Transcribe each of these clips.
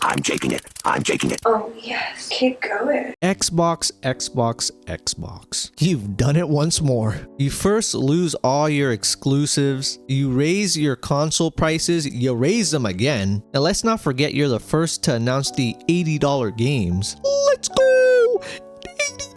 I'm taking it. I'm taking it. Oh, yes. Keep going. Xbox, Xbox, Xbox. You've done it once more. You first lose all your exclusives. You raise your console prices. You raise them again. And let's not forget you're the first to announce the $80 games. Let's go! $80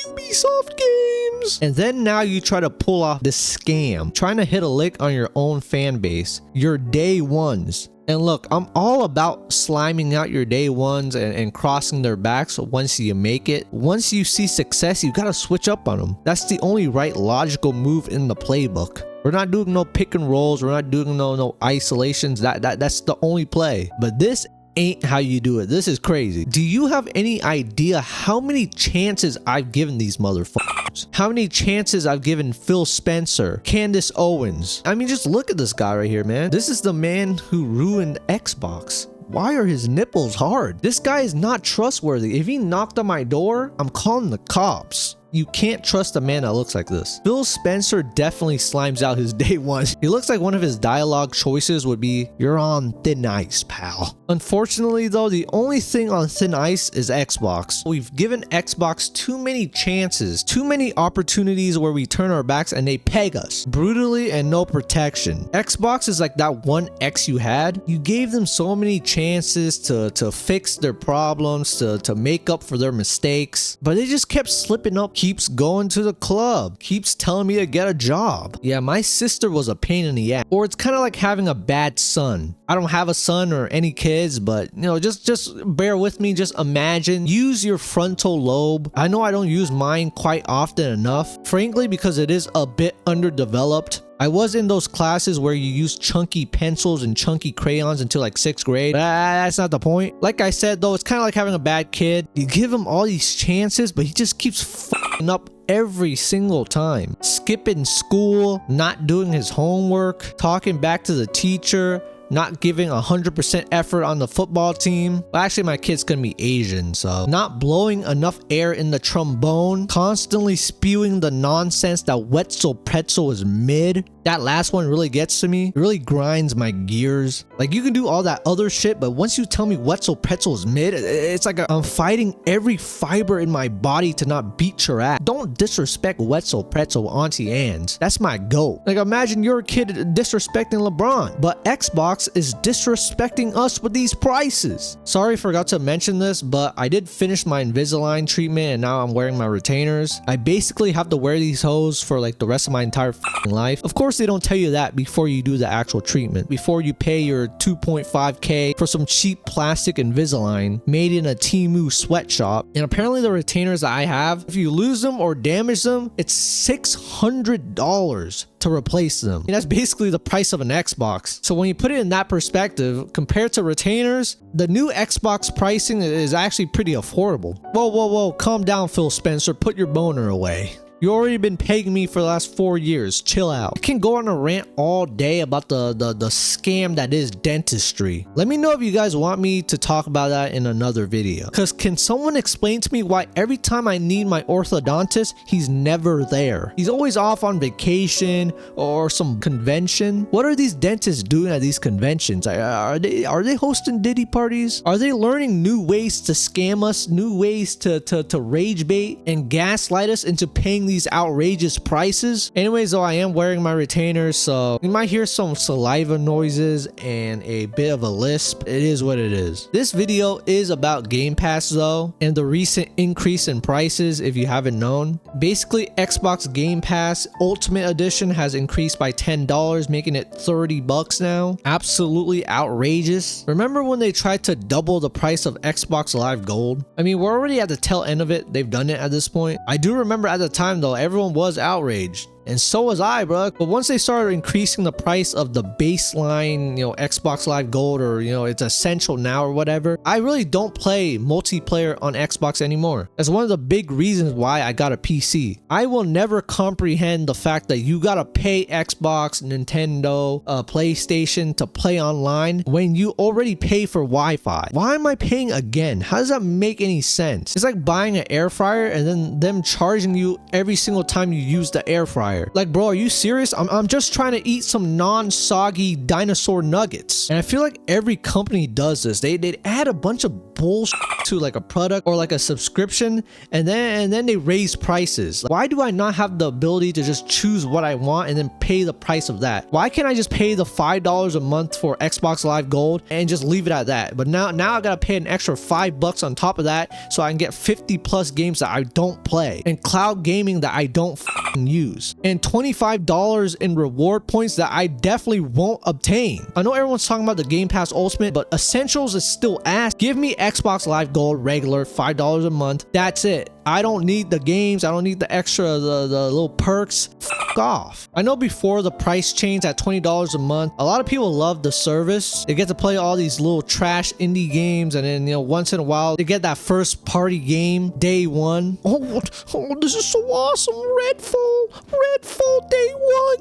Ubisoft games! And then now you try to pull off this scam, trying to hit a lick on your own fan base, your day ones. And look, I'm all about sliming out your day ones and crossing their backs once you make it. Once you see success, you gotta switch up on them. That's the only right logical move in the playbook. We're not doing no pick and rolls. We're not doing no isolations. That's the only play. But this ain't how you do it. This is crazy. Do you have any idea how many chances I've given these motherfuckers? How many chances I've given Phil Spencer, Candace Owens? I mean, just look at this guy right here, man. This is the man who ruined Xbox. Why are his nipples hard? This guy is not trustworthy. If he knocked on my door, I'm calling the cops. You can't trust a man that looks like this. Phil Spencer definitely slimes out his day one. He looks like one of his dialogue choices would be, "You're on thin ice, pal." Unfortunately though, the only thing on thin ice is Xbox. We've given Xbox too many chances, too many opportunities where we turn our backs and they peg us brutally and no protection. Xbox is like that one ex you had. You gave them so many chances to fix their problems, to make up for their mistakes, but they just kept slipping up. Keeps going to the club, keeps telling me to get a job. Yeah, my sister was a pain in the ass. Or it's kind of like having a bad son. I don't have a son or any kids, but you know, just bear with me. Just imagine, use your frontal lobe. I know I don't use mine quite often enough, frankly, because it is a bit underdeveloped. I was in those classes where you use chunky pencils and chunky crayons until like 6th grade. That's not the point. Like I said though, it's kind of like having a bad kid. You give him all these chances, but he just keeps fucking up every single time. Skipping school, not doing his homework, talking back to the teacher, not giving 100% effort on the football team. Well, actually, my kid's gonna be Asian, so not blowing enough air in the trombone, constantly spewing the nonsense that Wetzel Pretzel is mid. That last one really gets to me. It really grinds my gears. Like, you can do all that other shit, but once you tell me Wetzel Pretzel is mid, it's like I'm fighting every fiber in my body to not beat your ass. Don't disrespect Wetzel Pretzel, Auntie Anne's. That's my goat. Like, imagine you're a kid disrespecting LeBron, but Xbox is disrespecting us with these prices. Sorry, forgot to mention this, but I did finish my Invisalign treatment and now I'm wearing my retainers. I basically have to wear these hoes for like the rest of my entire life. Of course, they don't tell you that before you do the actual treatment, before you pay your 2.5K for some cheap plastic Invisalign made in a Temu sweatshop. And apparently the retainers that I have, if you lose them or damage them, it's $600 to replace them. And that's basically the price of an Xbox. So when you put it in that perspective, compared to retainers, the new Xbox pricing is actually pretty affordable. Whoa, calm down, Phil Spencer, put your boner away. You already been pegging me for the last 4 years. Chill out. I can go on a rant all day about the scam that is dentistry. Let me know if you guys want me to talk about that in another video. Cause can someone explain to me why every time I need my orthodontist, he's never there? He's always off on vacation or some convention. What are these dentists doing at these conventions? Are they hosting Diddy parties? Are they learning new ways to scam us, new ways to rage bait and gaslight us into paying these outrageous prices? Anyways though, I am wearing my retainers, so you might hear some saliva noises and a bit of a lisp. It is what it is. This video is about Game Pass though, and the recent increase in prices if you haven't known. Basically, Xbox Game Pass Ultimate Edition has increased by $10, making it $30 now. Absolutely outrageous. Remember when they tried to double the price of Xbox Live Gold? I mean, we're already at the tail end of it. They've done it at this point. I do remember at the time though, everyone was outraged. And so was I, bro. But once they started increasing the price of the baseline, you know, Xbox Live Gold, or, you know, it's essential now or whatever, I really don't play multiplayer on Xbox anymore. That's one of the big reasons why I got a PC. I will never comprehend the fact that you gotta pay Xbox, Nintendo, PlayStation to play online when you already pay for Wi-Fi. Why am I paying again? How does that make any sense? It's like buying an air fryer and then them charging you every single time you use the air fryer. fryer. Like, bro, are you serious? I'm just trying to eat some non-soggy dinosaur nuggets. And I feel like every company does this. They add a bunch of bullshit to like a product or like a subscription, and then they raise prices. Why do I not have the ability to just choose what I want and then pay the price of that? Why can't I just pay the $5 a month for Xbox Live Gold and just leave it at that? But now I gotta pay an extra $5 on top of that so I can get 50 plus games that I don't play, and cloud gaming that I don't use, and $25 in reward points that I definitely won't obtain. I know everyone's talking about the Game Pass Ultimate, but Essentials is still ass. Give me Xbox Live Gold regular, $5 a month. That's it. I don't need the games. I don't need the extra, the little perks. Fuck off. I know before the price changed at $20 a month, a lot of people love the service. They get to play all these little trash indie games, and then, you know, once in a while they get that first party game day one. Oh, this is so awesome. Redfall day one.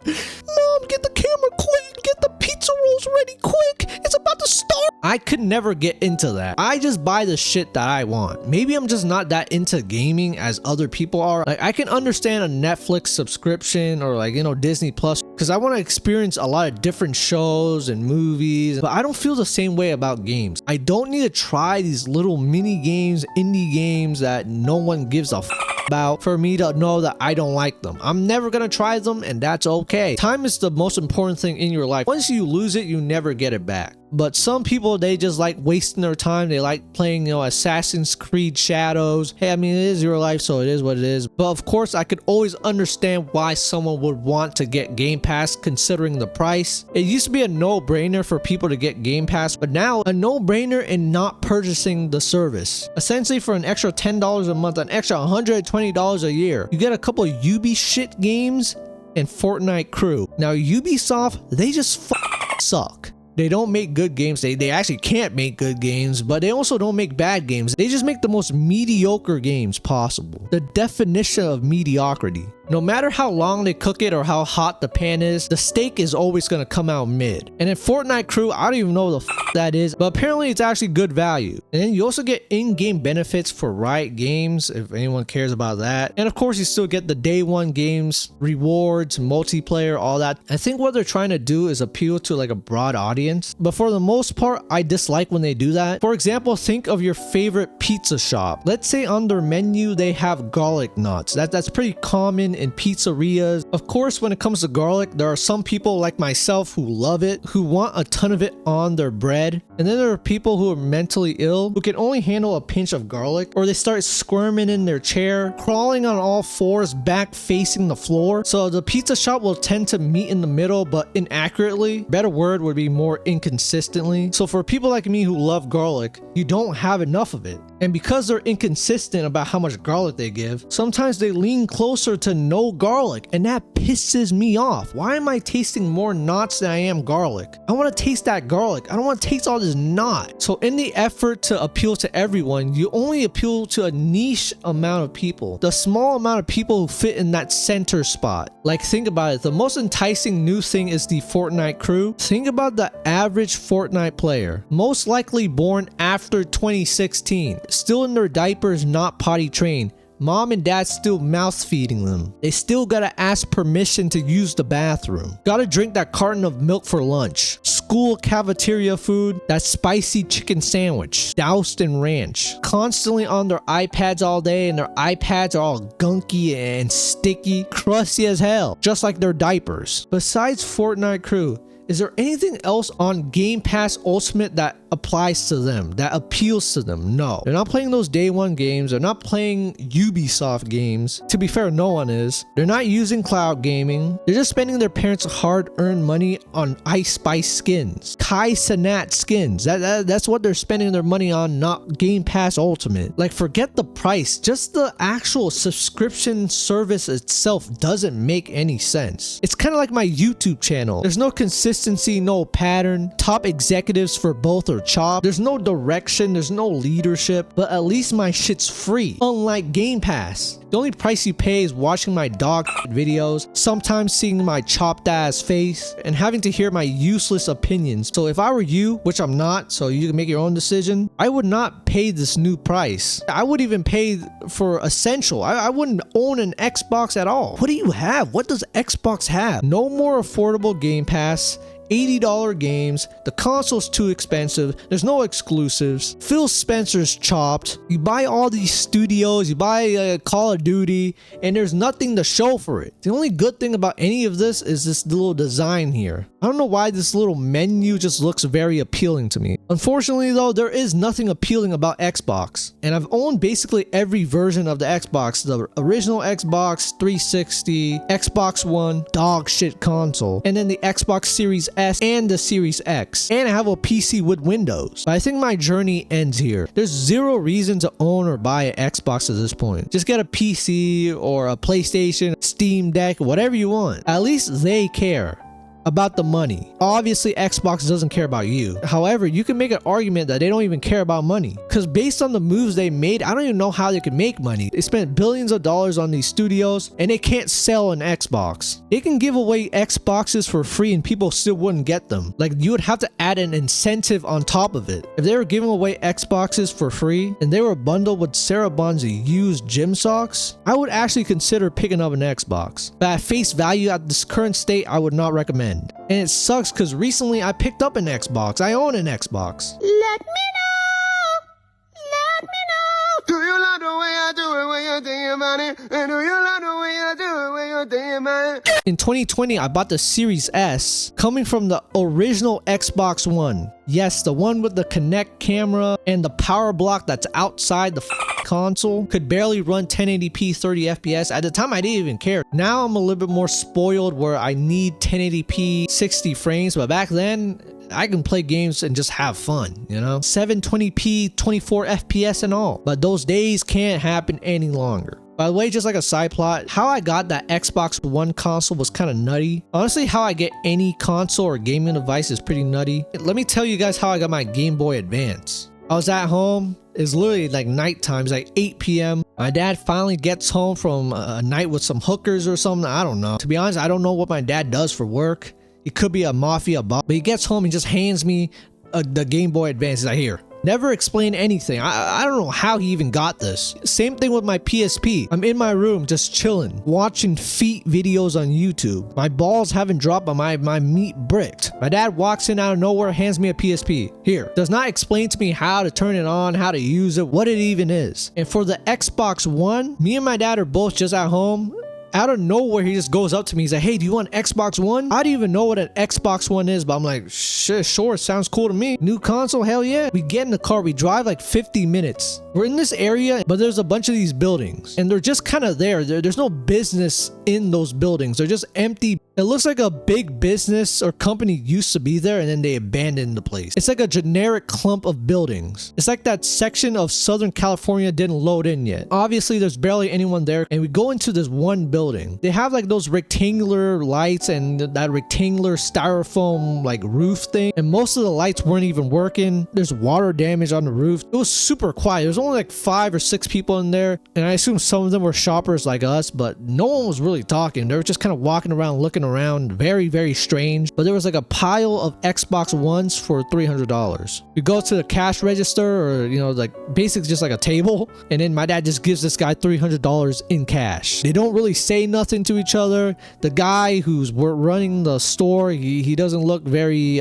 Mom, get the camera quick. Get the pizza rolls ready quick. It's about to start. I could never get into that. I just buy the shit that I want. Maybe I'm just not that into gaming as other people are. Like, I can understand a Netflix subscription or, like, you know, Disney Plus, because I want to experience a lot of different shows and movies, but I don't feel the same way about games. I don't need to try these little mini games, indie games that no one gives a about for me to know that I don't like them. I'm never gonna try them, and that's okay. Time is the most important thing in your life. Once you lose it, you never get it back. But some people, they just like wasting their time. They like playing, you know, Assassin's Creed Shadows. Hey, I mean, it is your life, so it is what it is. But of course, I could always understand why someone would want to get Game Pass considering the price. It used to be a no-brainer for people to get Game Pass, but now a no-brainer in not purchasing the service. Essentially, for an extra $10 a month, an extra $120 a year, you get a couple of Ubi shit games and Fortnite Crew. Now, Ubisoft, they just suck. They don't make good games. They actually can't make good games, but they also don't make bad games. They just make the most mediocre games possible. The definition of mediocrity. No matter how long they cook it or how hot the pan is, the steak is always going to come out mid. And in Fortnite Crew, I don't even know what the that is, but apparently it's actually good value. And then you also get in-game benefits for Riot Games, if anyone cares about that. And of course, you still get the day one games, rewards, multiplayer, all that. I think what they're trying to do is appeal to like a broad audience. But for the most part, I dislike when they do that. For example, think of your favorite pizza shop. Let's say on their menu, they have garlic nuts. That's pretty common in pizzerias. Of course, when it comes to garlic, there are some people like myself who love it, who want a ton of it on their bread. And then there are people who are mentally ill, who can only handle a pinch of garlic, or they start squirming in their chair, crawling on all fours, back facing the floor. So the pizza shop will tend to meet in the middle, but inaccurately. Better word would be more inconsistently. So for people like me who love garlic, you don't have enough of it. And because they're inconsistent about how much garlic they give, sometimes they lean closer to no garlic, and that pisses me off. Why am I tasting more knots than I am garlic? I want to taste that garlic. I don't want to taste all this knot. So in the effort to appeal to everyone, you only appeal to a niche amount of people. The small amount of people who fit in that center spot. Like, think about it. The most enticing new thing is the Fortnite Crew. Think about the average Fortnite player. Most likely born after 2016. Still in their diapers, not potty trained. Mom and dad still mouth feeding them. They still gotta ask permission to use the bathroom. Gotta drink that carton of milk for lunch. School cafeteria food, that spicy chicken sandwich, doused in ranch. Constantly on their iPads all day, and their iPads are all gunky and sticky, crusty as hell, just like their diapers. Besides Fortnite Crew, is there anything else on Game Pass Ultimate that applies to them, that appeals to them? No. They're not playing those day one games. They're not playing Ubisoft games. To be fair, no one is. They're not using cloud gaming. They're just spending their parents' hard-earned money on Ice Spice skins. Kai Cenat skins. That's what they're spending their money on, not Game Pass Ultimate. Like, forget the price. Just the actual subscription service itself doesn't make any sense. It's kind of like my YouTube channel. There's no consistency, no pattern. Top executives for both are are chopped. There's no direction, there's no leadership, but at least my shit's free. Unlike Game Pass, the only price you pay is watching my dog videos, sometimes seeing my chopped ass face, and having to hear my useless opinions. So if I were you, which I'm not, so you can make your own decision, I would not pay this new price. I would even pay for Essential. I wouldn't own an Xbox at all. What do you have? What does Xbox have? No more affordable Game Pass. $80 games, the console's too expensive, there's no exclusives, Phil Spencer's chopped, you buy all these studios, you buy Call of Duty, and there's nothing to show for it. The only good thing about any of this is this little design here. I don't know why this little menu just looks very appealing to me. Unfortunately though, there is nothing appealing about Xbox, and I've owned basically every version of the Xbox, the original Xbox 360, Xbox One, dog shit console, and then the Xbox Series S and the Series X, and I have a PC with Windows. But I think my journey ends here. There's zero reason to own or buy an Xbox at this point. Just get a PC or a PlayStation, Steam Deck, whatever you want. At least they care about the money. Obviously, Xbox doesn't care about you. However, you can make an argument that they don't even care about money. Because based on the moves they made, I don't even know how they can make money. They spent billions of dollars on these studios and they can't sell an Xbox. They can give away Xboxes for free and people still wouldn't get them. Like, you would have to add an incentive on top of it. If they were giving away Xboxes for free and they were bundled with Sarah Bond's used gym socks, I would actually consider picking up an Xbox. But at face value, at this current state, I would not recommend. And it sucks because recently I picked up an Xbox. I own an Xbox. Let me know. Let me know. Do you like the way I do it when you're thinking about it? And do you like the way I do it when you're thinking about it? In 2020, I bought the Series S, coming from the original Xbox One. Yes, the one with the Kinect camera and the power block that's outside the console. Could barely run 1080p 30 FPS. At the time, I didn't even care. Now I'm a little bit more spoiled where I need 1080p 60 frames, but back then, I can play games and just have fun, you know? 720p 24 FPS and all. But those days can't happen any longer. By the way, just like a side plot, how I got that Xbox One console was kind of nutty. Honestly, how I get any console or gaming device is pretty nutty. Let me tell you guys how I got my Game Boy Advance. I was at home. It's literally like nighttime. It's like 8 p.m. My dad finally gets home from a night with some hookers or something. I don't know. To be honest, I don't know what my dad does for work. He could be a mafia boss. But he gets home and just hands me the Game Boy Advance. He's like, here. Never explained anything. I don't know how he even got this. Same thing with my PSP. I'm in my room just chilling, watching feet videos on YouTube. My balls haven't dropped, but my meat bricked. My dad walks in out of nowhere, hands me a PSP. Here. Does not explain to me how to turn it on, how to use it, what it even is. And for the Xbox One, me and my dad are both just at home. Out of nowhere, he just goes up to me. He's like, hey, do you want Xbox One? I don't even know what an Xbox One is, but I'm like, sure, it sounds cool to me. New console, hell yeah. We get in the car, we drive like 50 minutes. We're in this area, but there's a bunch of these buildings, and they're just kind of there. There's no business in those buildings. They're just empty. It looks like a big business or company used to be there, and then they abandoned the place. It's like a generic clump of buildings. It's like that section of Southern California didn't load in yet. Obviously, there's barely anyone there, and we go into this one building. They have like those rectangular lights and that rectangular styrofoam like roof thing, and most of the lights weren't even working. There's water damage on the roof. It was super quiet. There's only like 5 or 6 people in there, and I assume some of them were shoppers like us, but no one was really talking. They were just kind of walking around looking around. Very, very strange. But there was like a pile of Xbox Ones for $300. We go to the cash register, or you know, like basically just like a table, and then my dad just gives this guy $300 in cash. They don't really say nothing to each other. The guy who's running the store, he doesn't look very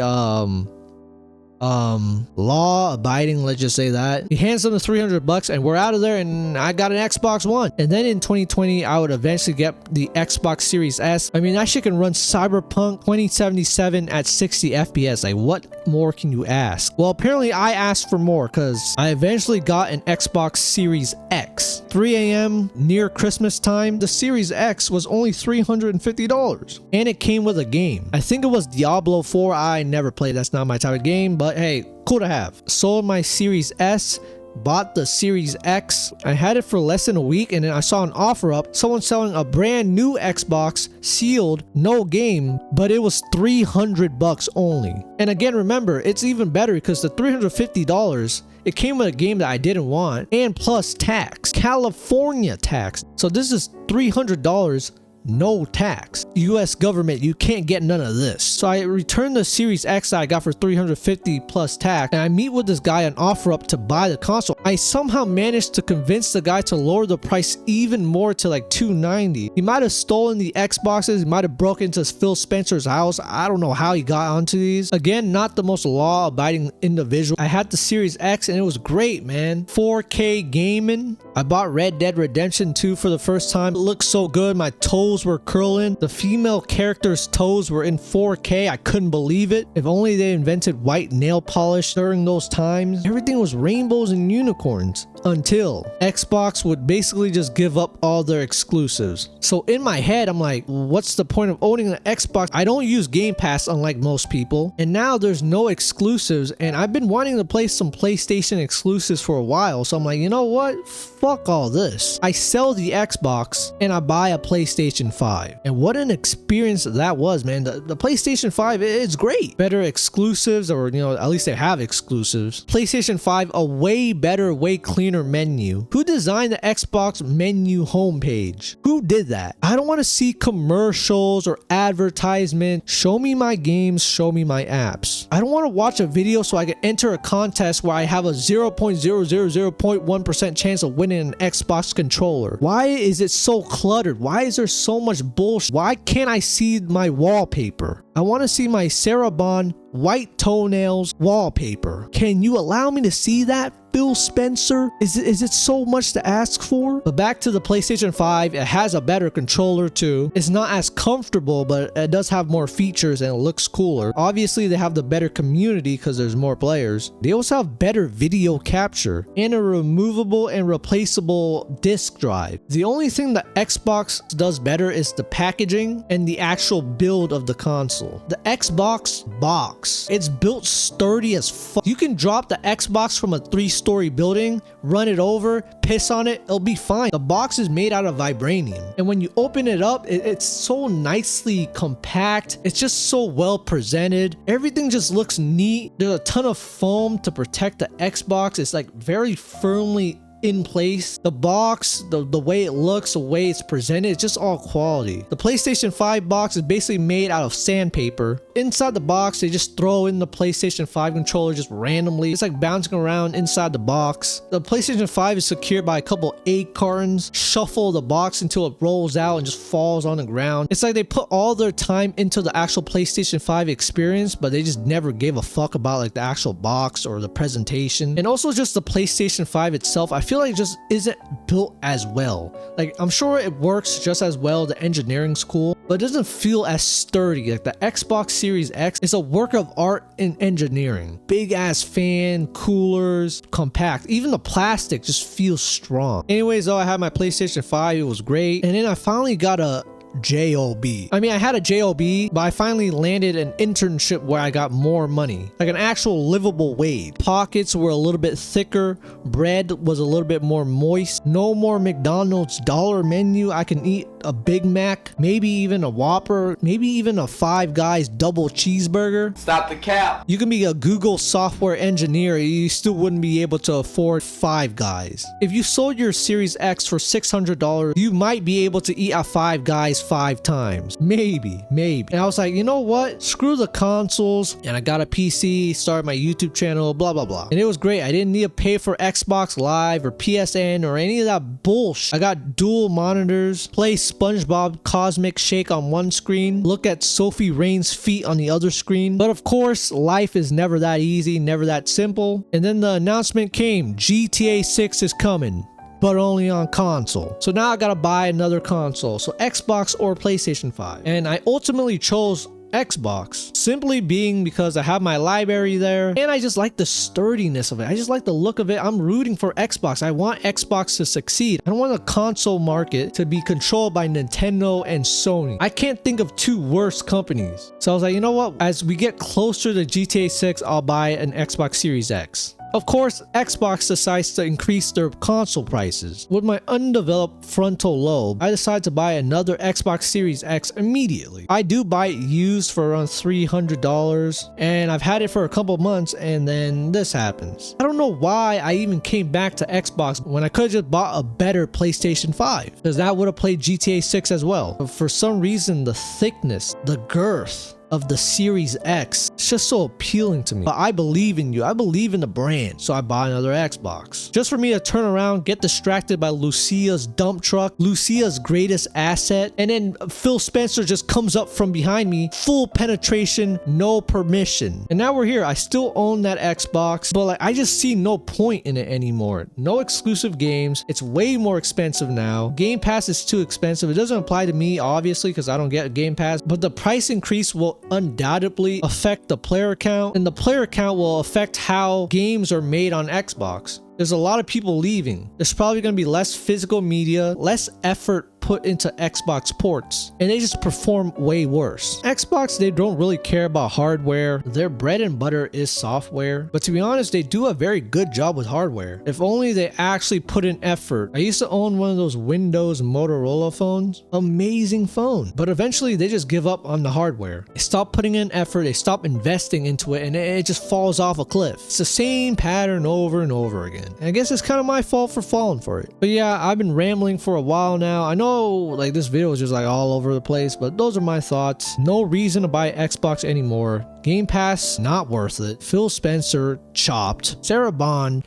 law abiding, let's just say that. He hands them the $300 and we're out of there, and I got an Xbox One. And then in 2020, I would eventually get the Xbox Series S. I mean, that shit can run Cyberpunk 2077 at 60 FPS. Like, what more can you ask? Well, apparently I asked for more, because I eventually got an Xbox Series X. 3 a.m. near Christmas time, the Series X was only $350, and it came with a game. I think it was Diablo 4. I never played. That's not my type of game, but hey, cool to have. Sold my Series S, bought the Series X. I had it for less than a week, and then I saw an offer up. Someone selling a brand new Xbox, sealed, no game, but it was $300 only. And again, remember, it's even better because the $350, it came with a game that I didn't want, and plus tax, California tax. So this is $300, no tax. US government, you can't get none of this. So I returned the Series X that I got for $350 plus tax, and I meet with this guy on offer up to buy the console. I somehow managed to convince the guy to lower the price even more to like $290. He might have stolen the Xboxes, he might have broken into Phil Spencer's house. I don't know how he got onto these. Again, not the most law-abiding individual. I had the Series X and it was great, man. 4K gaming. I bought Red Dead Redemption 2 for the first time. It looked so good. My toes were curling. The female character's toes were in 4K. I couldn't believe it. If only they invented white nail polish during those times. Everything was rainbows and unicorns. Until Xbox would basically just give up all their exclusives. So in my head, I'm like, what's the point of owning an Xbox? I don't use Gamepass unlike most people. And now there's no exclusives. And I've been wanting to play some PlayStation exclusives for a while. So I'm like, you know what? Fuck all this. I sell the Xbox and I buy a PlayStation 5. And what an experience that was, man. The PlayStation 5, it's great. Better exclusives, or at least they have exclusives. PlayStation 5, a way better, way cleaner menu. Who designed the Xbox menu homepage? Who did that? I don't want to see commercials or advertisement. Show me my games, show me my apps. I don't want to watch a video so I can enter a contest where I have a 0.000.1% chance of winning an Xbox controller. Why is it so cluttered? Why is there so much bullshit? Why can't I see my wallpaper? I want to see my Sarah Bond white toenails wallpaper. Can you allow me to see that, Phil Spencer? Is it so much to ask for? But back to the PlayStation 5, it has a better controller too. It's not as comfortable, but it does have more features and it looks cooler. Obviously, they have the better community because there's more players. They also have better video capture and a removable and replaceable disc drive. The only thing that Xbox does better is the packaging and the actual build of the console. The Xbox box, it's built sturdy as fuck. You can drop the Xbox from a 3-story building, run it over, piss on it, it'll be fine. The box is made out of vibranium, and when you open it up, it's so nicely compact. It's just so well presented. Everything just looks neat. There's a ton of foam to protect the Xbox. It's like very firmly in place. The box, the way it looks, the way it's presented, it's just all quality. The PlayStation 5 box is basically made out of sandpaper. Inside the box, they just throw in the PlayStation 5 controller just randomly. It's like bouncing around inside the box. The PlayStation 5 is secured by a couple egg cartons. Shuffle the box until it rolls out and just falls on the ground. It's like they put all their time into the actual PlayStation 5 experience, but they just never gave a fuck about like the actual box or the presentation. And also just the PlayStation 5 itself, I feel like it just isn't built as well. Like, I'm sure it works just as well, the engineering's cool, but it doesn't feel as sturdy. Like the Xbox Series X is a work of art in engineering. Big ass fan, coolers, compact. Even the plastic just feels strong. Anyways, though, I had my PlayStation 5, it was great. And then I finally got a job. I mean, I had a job, but I finally landed an internship where I got more money, like an actual livable wage. Pockets were a little bit thicker, bread was a little bit more moist. No more McDonald's dollar menu. I can eat a Big Mac, maybe even a Whopper, maybe even a Five Guys double cheeseburger. Stop the cap. You can be a Google software engineer, you still wouldn't be able to afford Five Guys. If you sold your Series X for $600, you might be able to eat at Five Guys 5 times. Maybe. And I was like, you know what? Screw the consoles. And I got a PC, started my YouTube channel, blah, blah, blah. And it was great. I didn't need to pay for Xbox Live or PSN or any of that bullshit. I got dual monitors, play SpongeBob Cosmic Shake on one screen, look at Sophie Rain's feet on the other screen. But of course, life is never that easy, never that simple. And then the announcement came, GTA 6 is coming, but only on console. So now I gotta buy another console. So Xbox or PlayStation 5. And I ultimately chose Xbox, simply being because I have my library there and I just like the sturdiness of it. I just like the look of it. I'm rooting for Xbox. I want Xbox to succeed. I don't want the console market to be controlled by Nintendo and Sony. I can't think of two worse companies. So I was like, you know what? As we get closer to GTA 6, I'll buy an Xbox Series X. Of course, Xbox decides to increase their console prices. With my undeveloped frontal lobe, I decide to buy another Xbox Series X immediately. I do buy it used for around $300, and I've had it for a couple months, and then this happens. I don't know why I even came back to Xbox when I could have just bought a better PlayStation 5, because that would have played GTA 6 as well. But for some reason, the thickness, the girth of the Series X, it's just so appealing to me. But I believe in you. I believe in the brand, so I buy another Xbox. Just for me to turn around, get distracted by Lucia's dump truck, Lucia's greatest asset, and then Phil Spencer just comes up from behind me, full penetration, no permission. And now we're here. I still own that Xbox, but like I just see no point in it anymore. No exclusive games. It's way more expensive now. Game Pass is too expensive. It doesn't apply to me, obviously, because I don't get a Game Pass, but the price increase will undoubtedly affect the player count, and the player count will affect how games are made on Xbox. There's a lot of people leaving. There's probably going to be less physical media, less effort put into Xbox ports, and they just perform way worse. Xbox, they don't really care about hardware. Their bread and butter is software, but to be honest, they do a very good job with hardware. If only they actually put in effort. I used to own one of those Windows Motorola phones. Amazing phone, but eventually they just give up on the hardware. They stop putting in effort, they stop investing into it, and it just falls off a cliff. It's the same pattern over and over again. And I guess it's kind of my fault for falling for it. But yeah, I've been rambling for a while now. I know like this video is just like all over the place, but those are my thoughts. No reason to buy Xbox anymore. Game Pass, not worth it. Phil Spencer, chopped. Sarah Bond.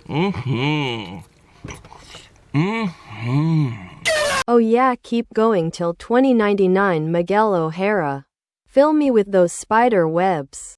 Oh yeah, keep going till 2099. Miguel O'Hara. Fill me with those spider webs.